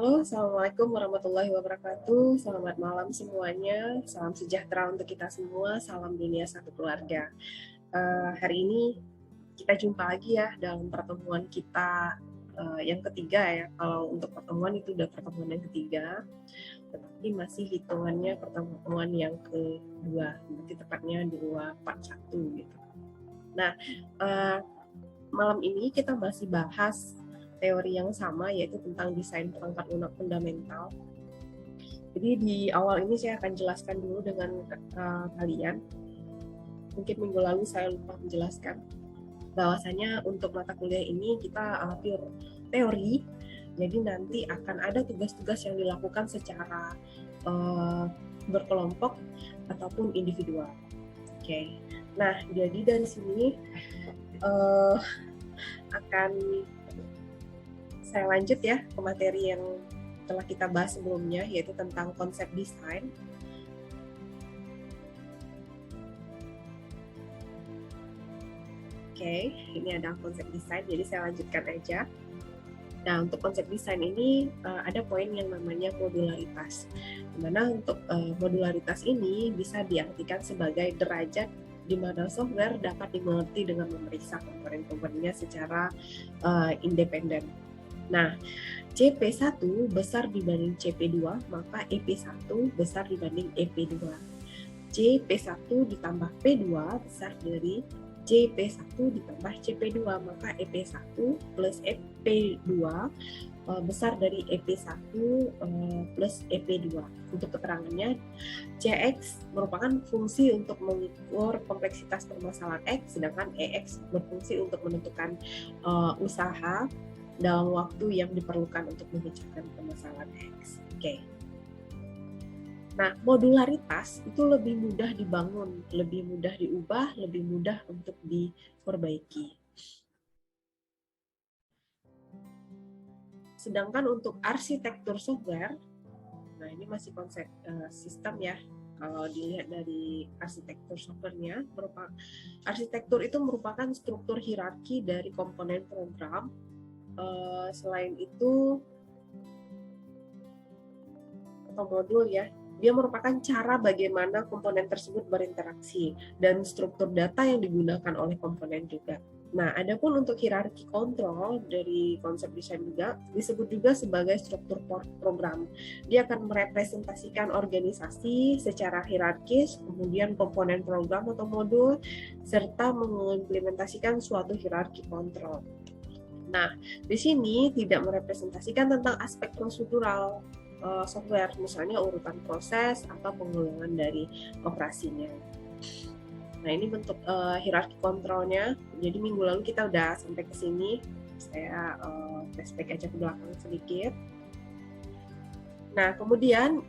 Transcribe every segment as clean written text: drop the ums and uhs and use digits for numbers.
Halo, Assalamualaikum warahmatullahi wabarakatuh. Selamat malam semuanya. Salam sejahtera untuk kita semua. Salam dunia satu keluarga. Hari ini kita jumpa lagi ya dalam pertemuan kita yang ketiga ya. Kalau untuk pertemuan itu udah pertemuan yang ketiga, tetapi masih hitungannya pertemuan yang kedua. Berarti tepatnya 241 gitu. Nah, malam ini kita masih bahas teori yang sama, yaitu tentang desain perangkat lunak fundamental. Jadi di awal ini saya akan jelaskan dulu dengan kalian. Mungkin minggu lalu saya lupa menjelaskan bahwasanya untuk mata kuliah ini kita pure teori, jadi nanti akan ada tugas-tugas yang dilakukan secara berkelompok ataupun individual. Oke. Nah, jadi dari sini akan saya lanjut ya ke materi yang telah kita bahas sebelumnya, yaitu tentang konsep desain. Oke, ini ada konsep desain, jadi saya lanjutkan aja. Nah, untuk konsep desain ini ada poin yang namanya modularitas. Dimana untuk modularitas ini bisa diartikan sebagai derajat di mana software dapat dimengerti dengan memeriksa komponen-komponennya secara independen. Nah, CP1 besar dibanding CP2, maka EP1 besar dibanding EP2. CP1 ditambah P2 besar dari CP1 ditambah CP2, maka EP1 plus EP2 besar dari EP1 plus EP2. Untuk keterangannya, CX merupakan fungsi untuk mengukur kompleksitas permasalahan X, sedangkan EX berfungsi untuk menentukan usaha dalam waktu yang diperlukan untuk memecahkan permasalahan X. Oke. Nah, modularitas itu lebih mudah dibangun, lebih mudah diubah, lebih mudah untuk diperbaiki. Sedangkan untuk arsitektur software, nah ini masih konsep sistem ya. Kalau dilihat dari arsitektur softwarenya, arsitektur itu merupakan struktur hierarki dari komponen program. Selain itu, atau modul ya, dia merupakan cara bagaimana komponen tersebut berinteraksi dan struktur data yang digunakan oleh komponen juga. Nah, adapun untuk hierarki kontrol dari konsep desain juga disebut juga sebagai struktur program. Dia akan merepresentasikan organisasi secara hierarkis, kemudian komponen program atau modul, serta mengimplementasikan suatu hierarki kontrol. Nah, di sini tidak merepresentasikan tentang aspek prosedural software, misalnya urutan proses atau pengulangan dari operasinya. Nah, ini bentuk hierarki kontrolnya. Jadi minggu lalu kita udah sampai ke sini. Saya flashback aja ke belakang sedikit. Nah, kemudian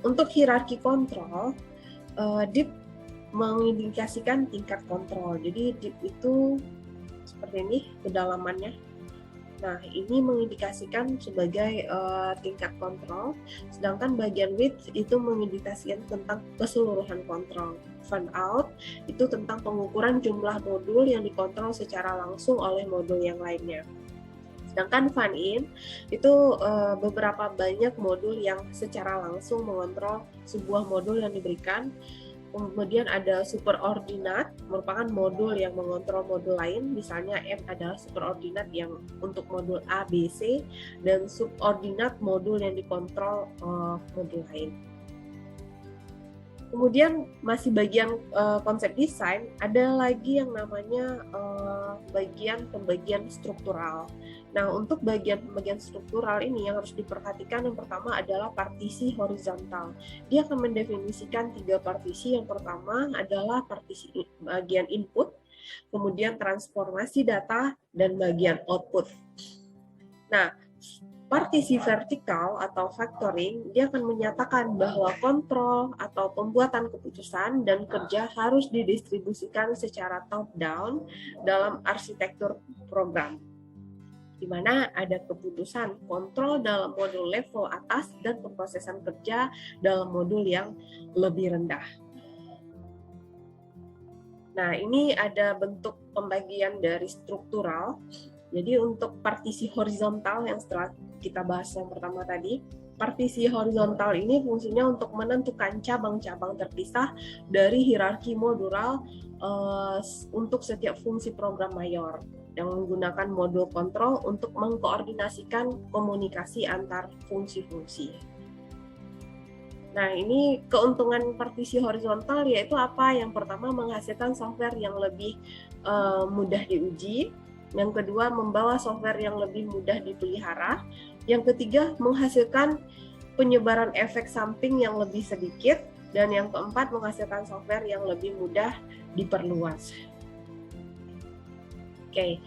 untuk hierarki kontrol, DIP mengindikasikan tingkat kontrol. Jadi DIP itu seperti ini kedalamannya. Nah, ini mengindikasikan sebagai tingkat kontrol, sedangkan bagian width itu mengindikasikan tentang keseluruhan kontrol. Fan out itu tentang pengukuran jumlah modul yang dikontrol secara langsung oleh modul yang lainnya. Sedangkan fan in itu beberapa banyak modul yang secara langsung mengontrol sebuah modul yang diberikan. Kemudian ada superordinat, merupakan modul yang mengontrol modul lain, misalnya M adalah superordinat yang untuk modul A, B, C, dan subordinat modul yang dikontrol modul lain. Kemudian masih bagian konsep desain, ada lagi yang namanya bagian pembagian struktural. Nah, untuk bagian-bagian struktural ini yang harus diperhatikan yang pertama adalah partisi horizontal. Dia akan mendefinisikan 3 partisi. Yang pertama adalah partisi bagian input, kemudian transformasi data, dan bagian output. Nah, partisi vertikal atau factoring, dia akan menyatakan bahwa kontrol atau pembuatan keputusan dan kerja harus didistribusikan secara top-down dalam arsitektur program, di mana ada keputusan kontrol dalam modul level atas dan pemrosesan kerja dalam modul yang lebih rendah. Nah, ini ada bentuk pembagian dari struktural. Jadi untuk partisi horizontal yang setelah kita bahas yang pertama tadi, partisi horizontal ini fungsinya untuk menentukan cabang-cabang terpisah dari hierarki modular untuk setiap fungsi program mayor yang menggunakan modul kontrol untuk mengkoordinasikan komunikasi antar fungsi-fungsi. Nah, ini keuntungan partisi horizontal yaitu apa? Yang pertama, menghasilkan software yang lebih mudah diuji. Yang kedua, membawa software yang lebih mudah dipelihara. Yang ketiga, menghasilkan penyebaran efek samping yang lebih sedikit. Dan yang keempat, menghasilkan software yang lebih mudah diperluas. Oke,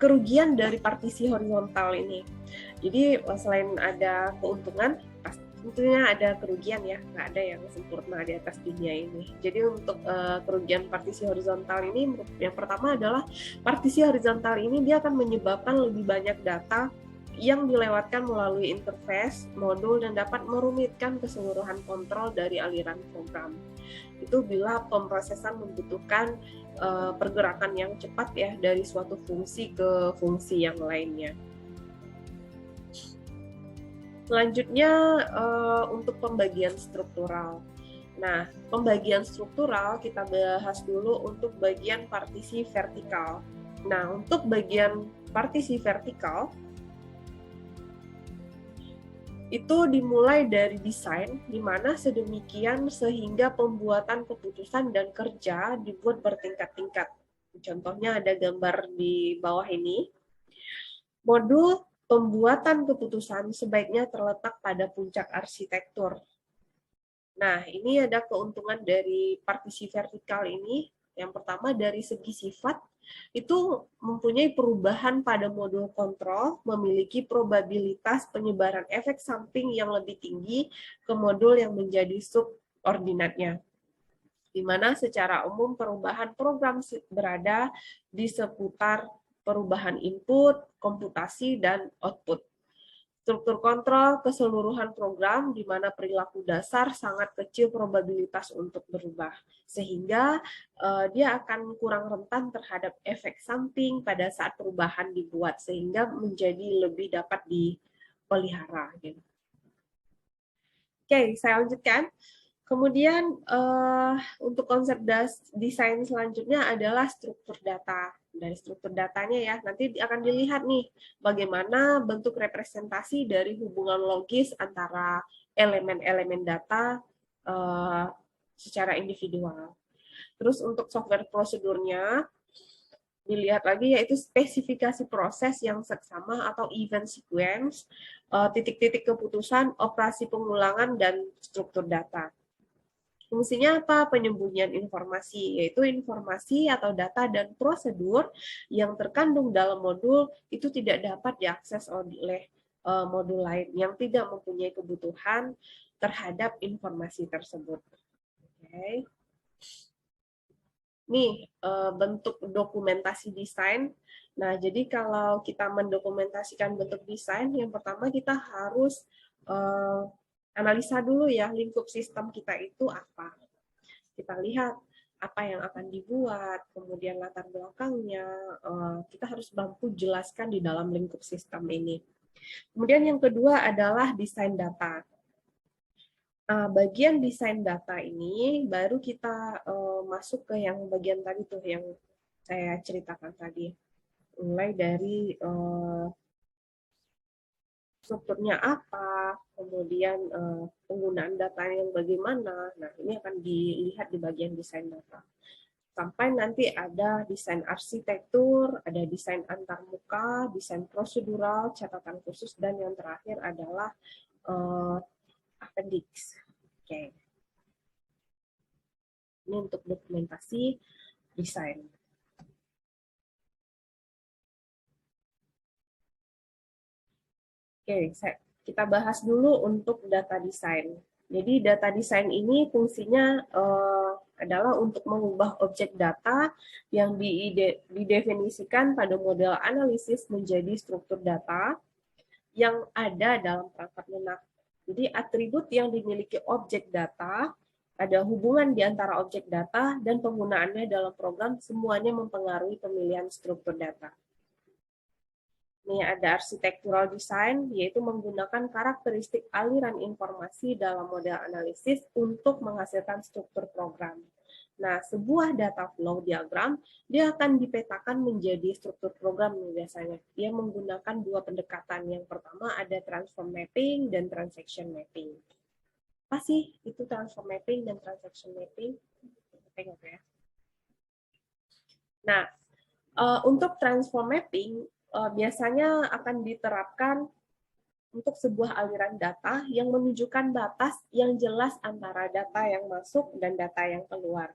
kerugian dari partisi horizontal ini. Jadi selain ada keuntungan, tentunya ada kerugian ya, nggak ada yang sempurna di atas dunia ini. Jadi untuk kerugian partisi horizontal ini, yang pertama adalah partisi horizontal ini dia akan menyebabkan lebih banyak data yang dilewatkan melalui interface, modul, dan dapat merumitkan keseluruhan kontrol dari aliran program. Itu bila pemrosesan membutuhkan pergerakan yang cepat ya dari suatu fungsi ke fungsi yang lainnya. Selanjutnya untuk pembagian struktural. Nah, pembagian struktural kita bahas dulu untuk bagian partisi vertikal. Nah, untuk bagian partisi vertikal itu dimulai dari desain, di mana sedemikian sehingga pembuatan keputusan dan kerja dibuat bertingkat-tingkat. Contohnya ada gambar di bawah ini. Modul pembuatan keputusan sebaiknya terletak pada puncak arsitektur. Nah, ini ada keuntungan dari partisi vertikal ini. Yang pertama, dari segi sifat, itu mempunyai perubahan pada modul kontrol, memiliki probabilitas penyebaran efek samping yang lebih tinggi ke modul yang menjadi subordinatnya, di mana secara umum perubahan program berada di seputar perubahan input, komputasi, dan output. Struktur kontrol keseluruhan program di mana perilaku dasar sangat kecil probabilitas untuk berubah, sehingga dia akan kurang rentan terhadap efek samping pada saat perubahan dibuat, sehingga menjadi lebih dapat dipelihara. Gitu. Oke, saya lanjutkan. Kemudian untuk konsep desain selanjutnya adalah struktur data. Dari struktur datanya ya, nanti akan dilihat nih bagaimana bentuk representasi dari hubungan logis antara elemen-elemen data secara individual. Terus untuk software prosedurnya, dilihat lagi yaitu spesifikasi proses yang seksama atau event sequence, titik-titik keputusan, operasi pengulangan, dan struktur data. Fungsinya apa? Penyembunyian informasi, yaitu informasi atau data dan prosedur yang terkandung dalam modul itu tidak dapat diakses oleh modul lain yang tidak mempunyai kebutuhan terhadap informasi tersebut. Okay. Nih, bentuk dokumentasi desain. Nah, jadi kalau kita mendokumentasikan bentuk desain, yang pertama kita harus analisa dulu ya, lingkup sistem kita itu apa. Kita lihat apa yang akan dibuat, kemudian latar belakangnya, kita harus mampu jelaskan di dalam lingkup sistem ini. Kemudian yang kedua adalah desain data. Bagian desain data ini baru kita masuk ke yang bagian tadi tuh yang saya ceritakan tadi. Mulai dari strukturnya apa, kemudian penggunaan data yang bagaimana. Nah, ini akan dilihat di bagian desain data. Sampai nanti ada desain arsitektur, ada desain antarmuka, desain prosedural, catatan khusus, dan yang terakhir adalah appendix. Oke. Ini untuk dokumentasi desain. Oke, kita bahas dulu untuk data desain. Jadi data desain ini fungsinya adalah untuk mengubah objek data yang didefinisikan pada model analisis menjadi struktur data yang ada dalam perangkat lunak. Jadi atribut yang dimiliki objek data, ada hubungan di antara objek data dan penggunaannya dalam program, semuanya mempengaruhi pemilihan struktur data. Nih ada architectural design, yaitu menggunakan karakteristik aliran informasi dalam model analisis untuk menghasilkan struktur program. Nah, sebuah data flow diagram, dia akan dipetakan menjadi struktur program nih biasanya. Dia menggunakan dua pendekatan. Yang pertama ada transform mapping dan transaction mapping. Apa sih itu transform mapping dan transaction mapping? Tengok ya. Nah, untuk transform mapping biasanya akan diterapkan untuk sebuah aliran data yang menunjukkan batas yang jelas antara data yang masuk dan data yang keluar.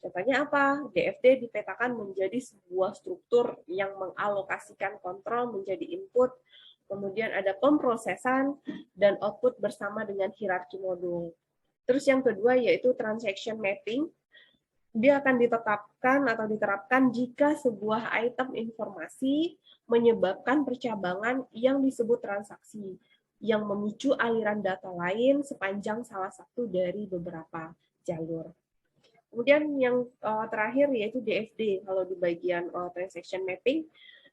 Contohnya apa? DFD dipetakan menjadi sebuah struktur yang mengalokasikan kontrol menjadi input, kemudian ada pemrosesan dan output bersama dengan hierarki modul. Terus yang kedua yaitu transaction mapping. Dia akan ditetapkan atau diterapkan jika sebuah item informasi menyebabkan percabangan yang disebut transaksi, yang memicu aliran data lain sepanjang salah satu dari beberapa jalur. Kemudian yang terakhir yaitu DFD, kalau di bagian transaction mapping,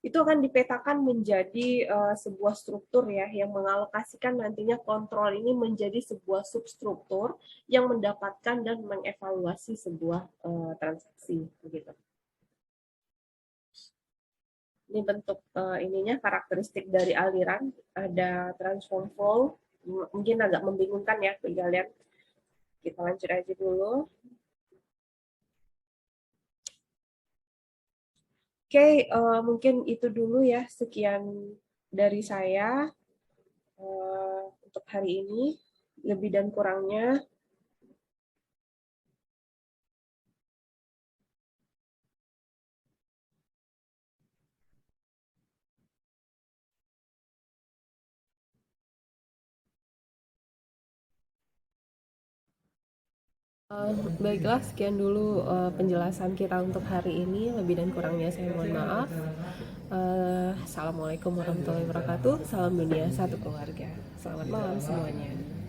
itu akan dipetakan menjadi sebuah struktur ya yang mengalokasikan nantinya kontrol ini menjadi sebuah substruktur yang mendapatkan dan mengevaluasi sebuah transaksi begitu. Ini bentuk ininya karakteristik dari aliran, ada transform flow, mungkin agak membingungkan ya bagi kalian. Kita lanjut aja dulu. Oke, mungkin itu dulu ya, sekian dari saya untuk hari ini. Lebih dan kurangnya baiklah, sekian dulu penjelasan kita untuk hari ini. Lebih dan kurangnya saya mohon maaf. Assalamualaikum warahmatullahi wabarakatuh. Salam dunia, satu keluarga. Selamat malam semuanya.